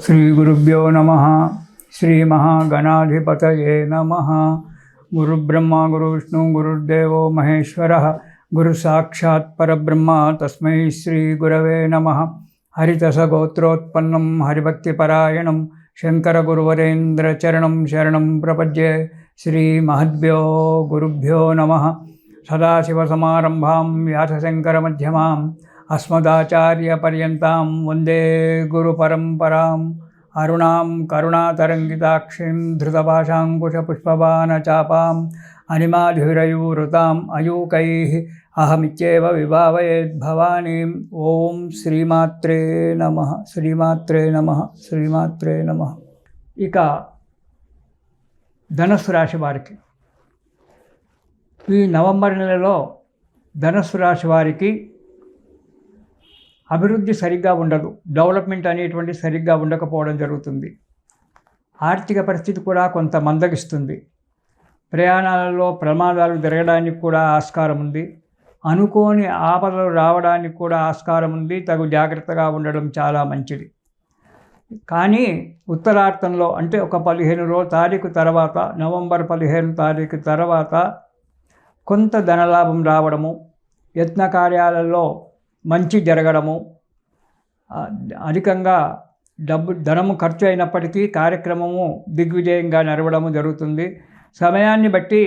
श्रीगुरुभ्यो नमः। श्रीमहागणाधिपतये नमः। गुरुब्रह्मा गुरुविष्णु गुरुर्देवो महेश्वरः गुरुसाक्षात् परब्रह्म तस्मै श्रीगुरवे नमः। हरितसगोत्रोत्पन्नं हरिभक्तिपरायणं शङ्करगुरुवरेन्द्रचरणं शरणं प्रपद्ये। श्रीमहद्भ्यो गुरुभ्यो नमः। सदाशिवसमारम्भां व्यासशङ्करमध्यमाम् अस्मदाचार्यपर्यन्तां वन्दे गुरुपरम्पराम्। अरुणां करुणातरङ्गिताक्षीं धृतपाशाङ्कुशपुष्पबाणचापाम् अनिमाधुरयूरुताम् अयूकैः अहमित्येव विभावयेद्भवानीम्। ओं श्रीमात्रे नमः। श्रीमात्रे नमः। श्रीमात्रे नमः। ఇక ధనుస్సు రాశి వారికి ఈ నవంబర్ నెలలో ధనుస్సు రాశి వారికి అభివృద్ధి సరిగ్గా ఉండదు. డెవలప్మెంట్ అనేటువంటి సరిగ్గా ఉండకపోవడం జరుగుతుంది. ఆర్థిక పరిస్థితి కూడా కొంత మందగిస్తుంది. ప్రయాణాలలో ప్రమాదాలు జరగడానికి కూడా ఆస్కారం ఉంది. అనుకోని ఆపదలు రావడానికి కూడా ఆస్కారం ఉంది. తగు జాగ్రత్తగా ఉండడం చాలా మంచిది. కానీ ఉత్తరార్థంలో అంటే ఒక 15 తారీఖు తర్వాత, నవంబర్ 15 తారీఖు తర్వాత కొంత ధనలాభం రావడము, యత్న కార్యాలలో మంచి జరగడము, అధికంగా ధనము ఖర్చు అయినప్పటికీ కార్యక్రమము దిగ్విజయంగా నడవడము జరుగుతుంది. సమయాన్ని బట్టి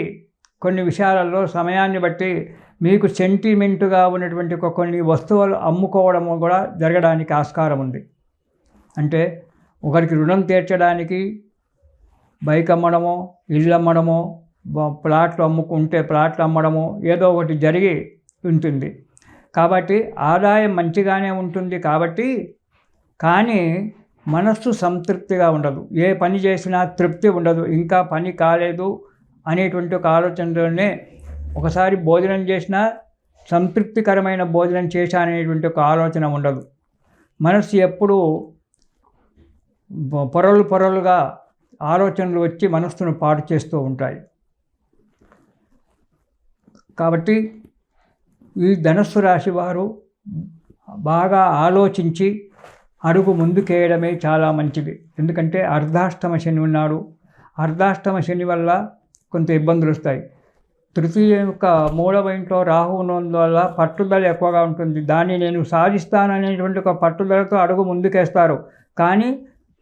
కొన్ని విషయాలలో సమయాన్ని బట్టి మీకు సెంటిమెంటుగా ఉన్నటువంటి కొన్ని వస్తువులు అమ్ముకోవడము కూడా జరగడానికి ఆస్కారం ఉంది. అంటే ఒకరికి రుణం తీర్చడానికి బైక్ అమ్మడమో, ఇల్లు అమ్మడమో, ప్లాట్లు అమ్ముకుంటే ప్లాట్లు అమ్మడమో ఏదో ఒకటి జరిగి ఉంటుంది. కాబట్టి ఆదాయం మంచిగానే ఉంటుంది. కానీ మనస్సు సంతృప్తిగా ఉండదు. ఏ పని చేసినా తృప్తి ఉండదు. ఇంకా పని కాలేదు అనేటువంటి ఒక ఆలోచనతోనే ఒకసారి భోజనం చేసినా సంతృప్తికరమైన భోజనం చేశా అనేటువంటి ఒక ఆలోచన ఉండదు. మనస్సు ఎప్పుడూ పొరలుగా ఆలోచనలు వచ్చి మనస్సును పాడు చేస్తూ ఉంటాయి. కాబట్టి ఈ ధనుస్సు రాశి వారు బాగా ఆలోచించి అడుగు ముందుకేయడమే చాలా మంచిది. ఎందుకంటే అర్ధాష్టమ శని ఉన్నాడు. అర్ధాష్టమ శని వల్ల కొంత ఇబ్బందులు వస్తాయి. తృతీయ యొక్క 3వ ఇంట్లో రాహు ఉన్నందువల్ల పట్టుదల ఎక్కువగా ఉంటుంది. దాన్ని నేను సాధిస్తాననేటువంటి ఒక పట్టుదలతో అడుగు ముందుకేస్తారు. కానీ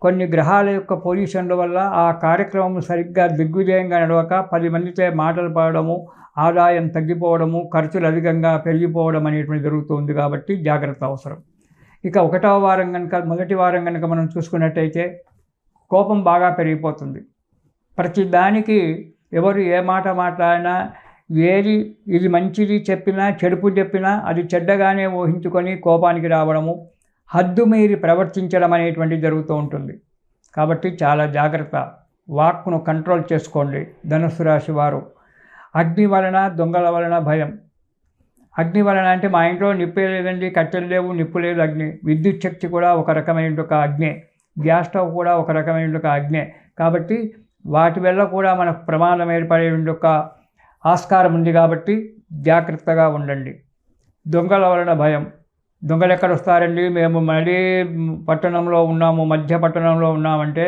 కొన్ని గ్రహాల యొక్క పొజిషన్ల వల్ల ఆ కార్యక్రమం సరిగ్గా దిగ్విజయంగా నడవక 10 మందితో మాటలు పడడము, ఆదాయం తగ్గిపోవడము, ఖర్చులు అధికంగా పెరిగిపోవడం అనేటువంటి జరుగుతుంది. కాబట్టి జాగ్రత్త అవసరం. ఇక 1వ వారం కనుక, మొదటి వారం కనుక మనం చూసుకున్నట్టయితే కోపం బాగా పెరిగిపోతుంది. ప్రతి దానికి ఎవరు ఏ మాట మాట్లాడినా, ఇది మంచిది చెప్పినా చెడుపు చెప్పినా అది చెడ్డగానే ఊహించుకొని కోపానికి రావడము, హద్దు మీరి ప్రవర్తించడం అనేటువంటి జరుగుతూ ఉంటుంది. కాబట్టి చాలా జాగ్రత్త. వాక్ను కంట్రోల్ చేసుకోండి ధనుస్సు రాశి వారు. అగ్ని వలన, దొంగల వలన భయం. అగ్ని వలన అంటే మా ఇంట్లో నిప్పే లేదండి, కట్టెలు లేవు, నిప్పు లేదు, అగ్ని. విద్యుత్ శక్తి కూడా ఒక రకమైన ఒక అగ్నే, గ్యాస్ స్టవ్ కూడా ఒక రకమైన ఒక అగ్నే. కాబట్టి వాటి వల్ల కూడా మనకు ప్రమాదం ఏర్పడే ఒక ఆస్కారం ఉంది. కాబట్టి జాగ్రత్తగా ఉండండి. దొంగల వలన భయం. దొంగలు ఎక్కడ వస్తారండి, మేము మళ్ళీ పట్టణంలో ఉన్నాము, మధ్య పట్టణంలో ఉన్నామంటే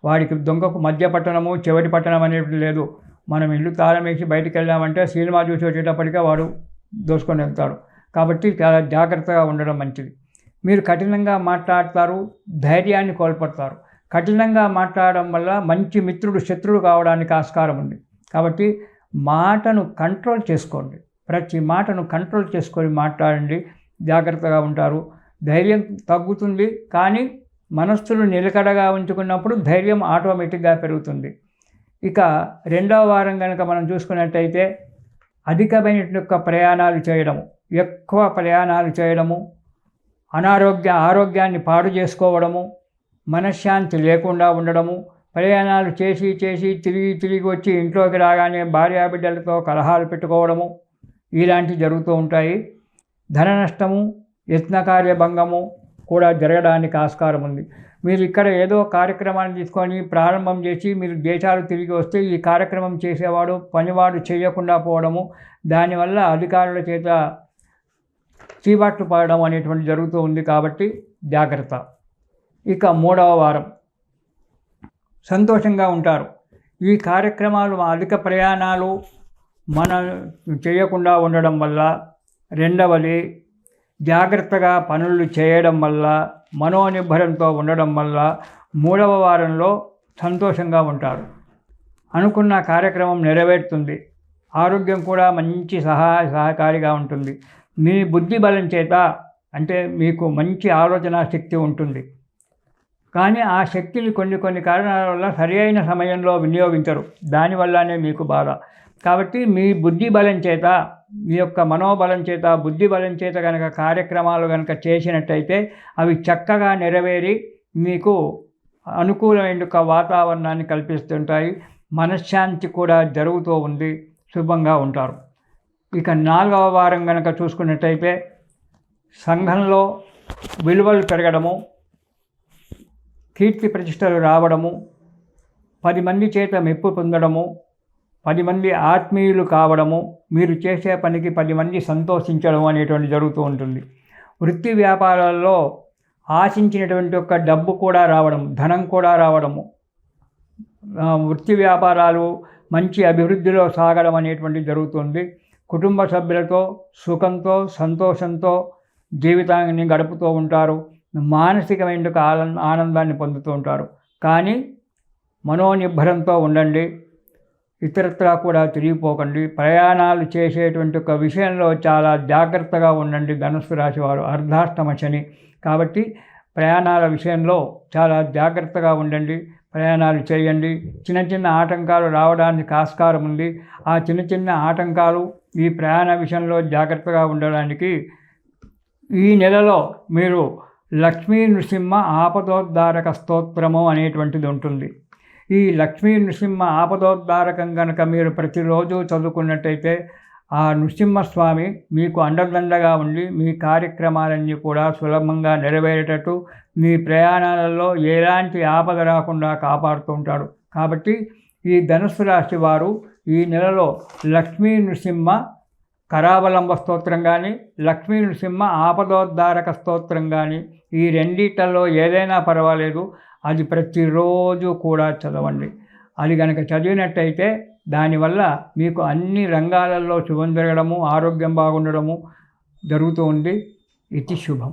వాడికి దొంగకు మధ్య పట్టణము చివరి పట్టణం అనేది లేదు. మనం ఇల్లు తాళం వేసి బయటికి వెళ్ళామంటే సినిమా చూసి వచ్చేటప్పటికే వాడు దోసుకొని వెళ్తాడు. కాబట్టి చాలా జాగ్రత్తగా ఉండడం మంచిది. మీరు కఠినంగా మాట్లాడతారు, ధైర్యాన్ని కోల్పోతారు. కఠినంగా మాట్లాడడం వల్ల మంచి మిత్రుడు శత్రుడు కావడానికి ఆస్కారం ఉంది. కాబట్టి మాటను కంట్రోల్ చేసుకోండి. ప్రతి మాటను కంట్రోల్ చేసుకొని మాట్లాడండి. జాగ్రత్తగా ఉంటారు. ధైర్యం తగ్గుతుంది. కానీ మనస్సును నిలకడగా ఉంచుకున్నప్పుడు ధైర్యం ఆటోమేటిక్గా పెరుగుతుంది. ఇక 2వ వారం కనుక మనం చూసుకున్నట్టయితే అధికమైన ప్రయాణాలు చేయడము, ఎక్కువ ప్రయాణాలు చేయడము, ఆరోగ్యాన్ని పాడు చేసుకోవడము, మనశ్శాంతి లేకుండా ఉండడము, ప్రయాణాలు చేసి తిరిగి వచ్చి ఇంట్లోకి రాగానే భార్యాబిడ్డలతో కలహాలు పెట్టుకోవడము ఇలాంటివి జరుగుతూ ఉంటాయి. ధన నష్టము, యత్నకార్యభంగము కూడా జరగడానికి ఆస్కారం ఉంది. మీరు ఇక్కడ ఏదో కార్యక్రమాన్ని తీసుకొని ప్రారంభం చేసి మీరు దేశాలు తిరిగి వస్తే ఈ కార్యక్రమం చేసేవాడు పనివాడు చేయకుండా పోవడము, దానివల్ల అధికారుల చేత చీవాట్లు పడడం అనేటువంటి జరుగుతూ ఉంది. కాబట్టి జాగ్రత్త. ఇక 3వ వారం సంతోషంగా ఉంటారు. ఈ కార్యక్రమాలు అధిక ప్రయాణాలు మనం చేయకుండా ఉండడం వల్ల, రెండవది జాగ్రత్తగా పనులు చేయడం వల్ల, మనోనిబ్బరంతో ఉండడం వల్ల 3వ వారంలో సంతోషంగా ఉంటారు. అనుకున్న కార్యక్రమం నెరవేరుతుంది. ఆరోగ్యం కూడా మంచి సహకారిగా ఉంటుంది. మీ బుద్ధి బలం చేత అంటే మీకు మంచి ఆలోచన శక్తి ఉంటుంది. కానీ ఆ శక్తిని కొన్ని కారణాల వల్ల సరి అయిన సమయంలో వినియోగించరు. దానివల్లనే మీకు బాధ. కాబట్టి మీ బుద్ధి బలం చేత, మీ యొక్క మనోబలం చేత, బుద్ధి బలం చేత కనుక కార్యక్రమాలు కనుక చేసినట్టయితే అవి చక్కగా నెరవేరి మీకు అనుకూలమైన వాతావరణాన్ని కల్పిస్తుంటాయి. మనశ్శాంతి కూడా జరుగుతూ ఉంది. శుభంగా ఉంటారు. ఇక 4వ వారం కనుక చూసుకున్నట్టయితే సంఘంలో విలువలు పెరగడము, కీర్తి ప్రతిష్టలు రావడము, 10 మంది చేత మెప్పు పొందడము, 10 మంది ఆత్మీయులు కావడము, మీరు చేసే పనికి 10 మంది సంతోషించడం అనేటువంటి జరుగుతూ ఉంటుంది. వృత్తి వ్యాపారాల్లో ఆశించినటువంటి ఒక డబ్బు కూడా రావడం, ధనం కూడా రావడము, వృత్తి వ్యాపారాలు మంచి అభివృద్ధిలో సాగడం అనేటువంటిది జరుగుతుంది. కుటుంబ సభ్యులతో సుఖంతో సంతోషంతో జీవితాన్ని గడుపుతూ ఉంటారు. మానసికమైన ఆనందాన్ని పొందుతూ ఉంటారు. కానీ మనోనిబ్బరంతో ఉండండి. ఇతరత్రా కూడా తిరిగిపోకండి. ప్రయాణాలు చేసేటువంటి ఒక విషయంలో చాలా జాగ్రత్తగా ఉండండి. ధనుస్సు రాశి వారు అర్ధాష్టమ శని కాబట్టి ప్రయాణాల విషయంలో చాలా జాగ్రత్తగా ఉండండి. ప్రయాణాలు చేయండి. చిన్న ఆటంకాలు రావడానికి ఆస్కారం ఉంది. ఆ చిన్న ఆటంకాలు ఈ ప్రయాణ విషయంలో జాగ్రత్తగా ఉండడానికి ఈ నెలలో మీరు లక్ష్మీ నృసింహ ఆపదోద్ధారక స్తోత్రము అనేటువంటిది ఉంటుంది. ఈ లక్ష్మీ నృసింహ ఆపదోద్ధారకం కనుక మీరు ప్రతిరోజు చదువుకున్నట్టయితే ఆ నృసింహస్వామి మీకు అండదండగా ఉండి మీ కార్యక్రమాలన్నీ కూడా సులభంగా నెరవేరేటట్టు, మీ ప్రయాణాలలో ఎలాంటి ఆపద రాకుండా కాపాడుతూ ఉంటాడు. కాబట్టి ఈ ధనుస్సు రాశి వారు ఈ నెలలో లక్ష్మీ నృసింహ కరావలంబ స్తోత్రం కానీ, లక్ష్మీ నృసింహ ఆపదోద్ధారక స్తోత్రం కానీ, ఈ రెండిట్లలో ఏదైనా పర్వాలేదు, అది ప్రతిరోజు కూడా చదవండి. అది కనుక చదివినట్టయితే దానివల్ల మీకు అన్ని రంగాలలో శుభం జరగడము, ఆరోగ్యం బాగుండడము జరుగుతూ ఉంది. ఇది శుభం.